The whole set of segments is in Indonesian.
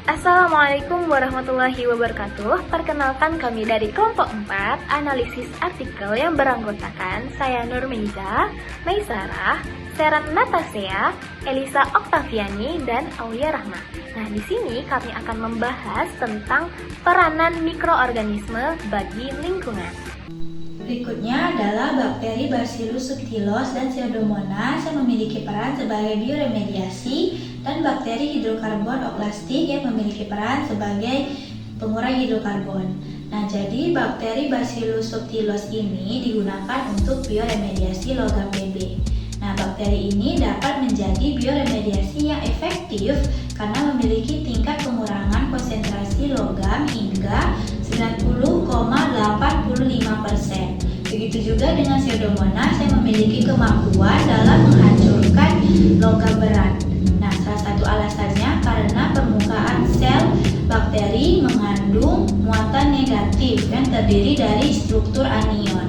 Assalamualaikum warahmatullahi wabarakatuh. Perkenalkan kami dari kelompok 4 analisis artikel yang beranggotakan saya Nurmeiza, Maisarah, Serat Natasea, Elisa Oktaviani, dan Aulia Rahma. Nah, di sini kami akan membahas tentang peranan mikroorganisme bagi lingkungan. Berikutnya adalah bakteri Bacillus subtilis dan Pseudomonas yang memiliki peran sebagai bioremediasi dan bakteri hidrokarbon oklastik yang memiliki peran sebagai pengurai hidrokarbon. Nah, jadi bakteri Bacillus subtilis ini digunakan untuk bioremediasi logam Pb. Nah, bakteri ini dapat menjadi bioremediasi yang efektif karena memiliki tingkat pengurangan konsentrasi logam hingga 90,85%. Begitu juga dengan Pseudomonas yang memiliki kemampuan dalam menghancurkan logam berat. Nah, salah satu alasannya karena permukaan sel bakteri mengandung muatan negatif yang terdiri dari struktur anion.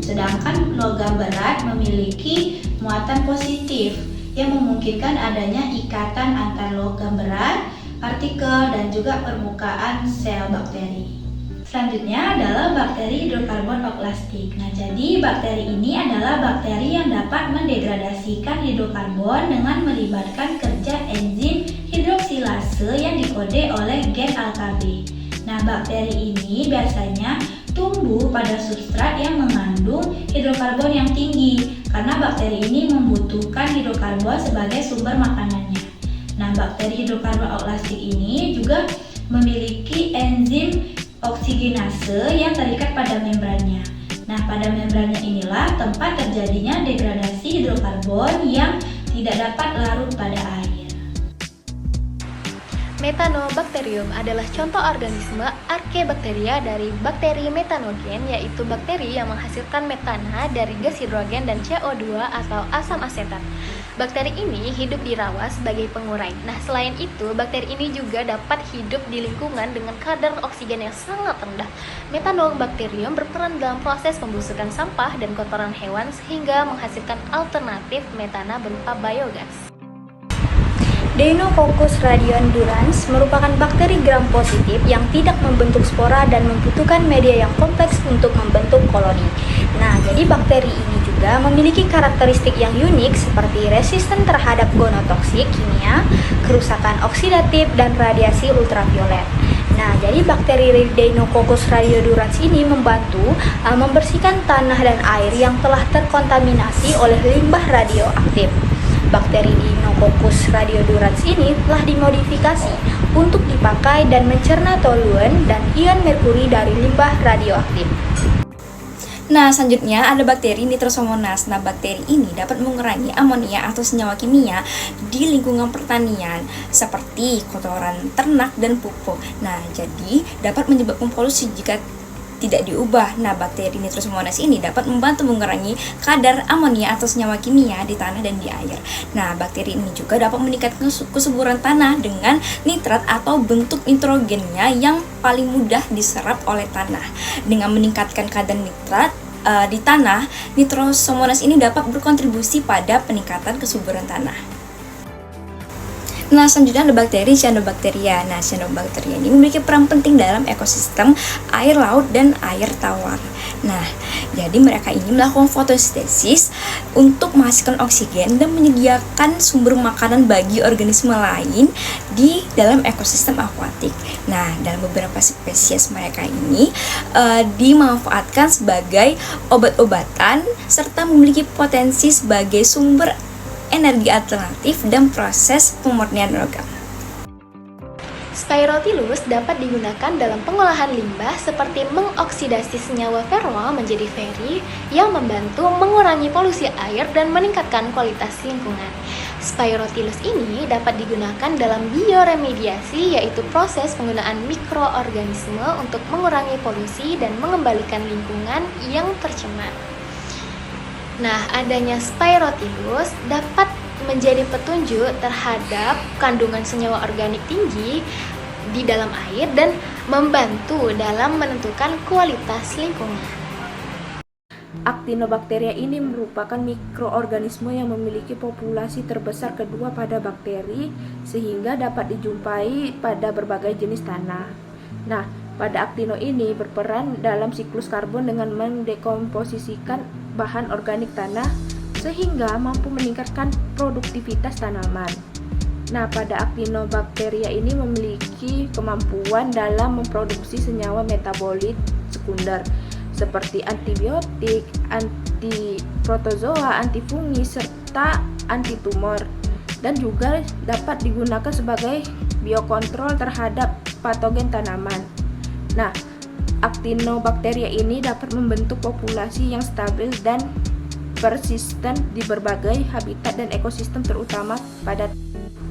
Sedangkan logam berat memiliki muatan positif yang memungkinkan adanya ikatan antar logam berat, partikel, dan juga permukaan sel bakteri. Selanjutnya adalah bakteri hidrokarbon oklastik. Nah, jadi bakteri ini adalah bakteri yang dapat mendegradasikan hidrokarbon dengan melibatkan kerja enzim hidroksilase yang dikode oleh gen alkali. Nah, bakteri ini biasanya tumbuh pada substrat yang mengandung hidrokarbon yang tinggi karena bakteri ini membutuhkan hidrokarbon sebagai sumber makanannya. Nah, bakteri hidrokarbon oklastik ini juga memiliki enzim oksigenase yang terikat pada membrannya. Nah, pada membrannya inilah tempat terjadinya degradasi hidrokarbon yang tidak dapat larut pada air. Methanobacterium adalah contoh organisme Archaebacteria dari bakteri metanogen, yaitu bakteri yang menghasilkan metana dari gas hidrogen dan CO2 atau asam asetat. Bakteri ini hidup di rawa sebagai pengurai. Nah, selain itu, bakteri ini juga dapat hidup di lingkungan dengan kadar oksigen yang sangat rendah. Methanobacterium berperan dalam proses pembusukan sampah dan kotoran hewan sehingga menghasilkan alternatif metana berupa biogas. Deinococcus radiodurans merupakan bakteri gram positif yang tidak membentuk spora dan membutuhkan media yang kompleks untuk membentuk koloni. Nah, jadi bakteri ini juga memiliki karakteristik yang unik seperti resisten terhadap gonotoksik kimia, kerusakan oksidatif, dan radiasi ultraviolet. Nah, jadi bakteri Deinococcus radiodurans ini membantu membersihkan tanah dan air yang telah terkontaminasi oleh limbah radioaktif. Bakteri Deinococcus radiodurans ini telah dimodifikasi untuk dipakai dan mencerna toluen dan ion merkuri dari limbah radioaktif. Nah, selanjutnya ada bakteri Nitrosomonas. Nah, bakteri ini dapat mengurangi amonia atau senyawa kimia di lingkungan pertanian seperti kotoran ternak dan pupuk. Nah, jadi dapat menyebabkan polusi jika tidak diubah. Nah, bakteri Nitrosomonas ini dapat membantu mengurangi kadar amonia atau senyawa kimia di tanah dan di air. Nah, bakteri ini juga dapat meningkatkan kesuburan tanah dengan nitrat atau bentuk nitrogennya yang paling mudah diserap oleh tanah. Dengan meningkatkan kadar nitrat di tanah, Nitrosomonas ini dapat berkontribusi pada peningkatan kesuburan tanah. Nah, selanjutnya ada bakteri Cyanobacteria. Nah, Cyanobacteria ini memiliki peran penting dalam ekosistem air laut dan air tawar. Nah, jadi mereka ini melakukan fotosintesis untuk menghasilkan oksigen dan menyediakan sumber makanan bagi organisme lain di dalam ekosistem akuatik. Nah, dalam beberapa spesies mereka ini dimanfaatkan sebagai obat-obatan serta memiliki potensi sebagai sumber energi alternatif dan proses pemurnian logam. Spirotylus dapat digunakan dalam pengolahan limbah seperti mengoksidasi senyawa ferrol menjadi feri yang membantu mengurangi polusi air dan meningkatkan kualitas lingkungan. Spirotylus ini dapat digunakan dalam bioremediasi, yaitu proses penggunaan mikroorganisme untuk mengurangi polusi dan mengembalikan lingkungan yang tercemar. Nah, adanya Spirotylus dapat menjadi petunjuk terhadap kandungan senyawa organik tinggi di dalam air dan membantu dalam menentukan kualitas lingkungan. Actinobacteria ini merupakan mikroorganisme yang memiliki populasi terbesar kedua pada bakteri sehingga dapat dijumpai pada berbagai jenis tanah. Nah, pada aktino ini berperan dalam siklus karbon dengan mendekomposisikan bahan organik tanah sehingga mampu meningkatkan produktivitas tanaman. Nah, pada Actinobacteria ini memiliki kemampuan dalam memproduksi senyawa metabolit sekunder seperti antibiotik, antiprotozoa, antifungi, serta antitumor, dan juga dapat digunakan sebagai biokontrol terhadap patogen tanaman. Nah, Actinobacteria ini dapat membentuk populasi yang stabil dan persisten di berbagai habitat dan ekosistem terutama pada.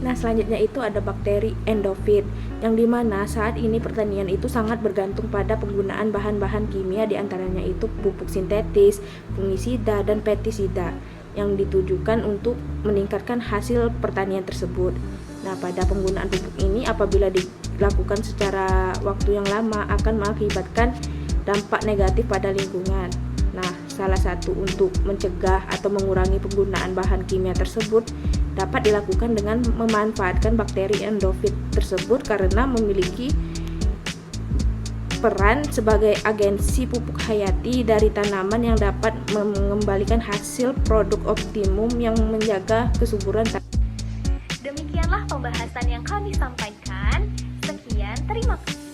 Nah, selanjutnya itu ada bakteri endofit, yang dimana saat ini pertanian itu sangat bergantung pada penggunaan bahan-bahan kimia, diantaranya itu pupuk sintetis, fungisida, dan pestisida yang ditujukan untuk meningkatkan hasil pertanian tersebut. Nah, pada penggunaan pupuk ini apabila dilakukan secara waktu yang lama akan mengakibatkan dampak negatif pada lingkungan. Nah, salah satu untuk mencegah atau mengurangi penggunaan bahan kimia tersebut dapat dilakukan dengan memanfaatkan bakteri endofit tersebut karena memiliki peran sebagai agensi pupuk hayati dari tanaman yang dapat mengembalikan hasil produk optimum yang menjaga kesuburan tanaman. Demikianlah pembahasan yang kami sampaikan. Sekian, terima kasih.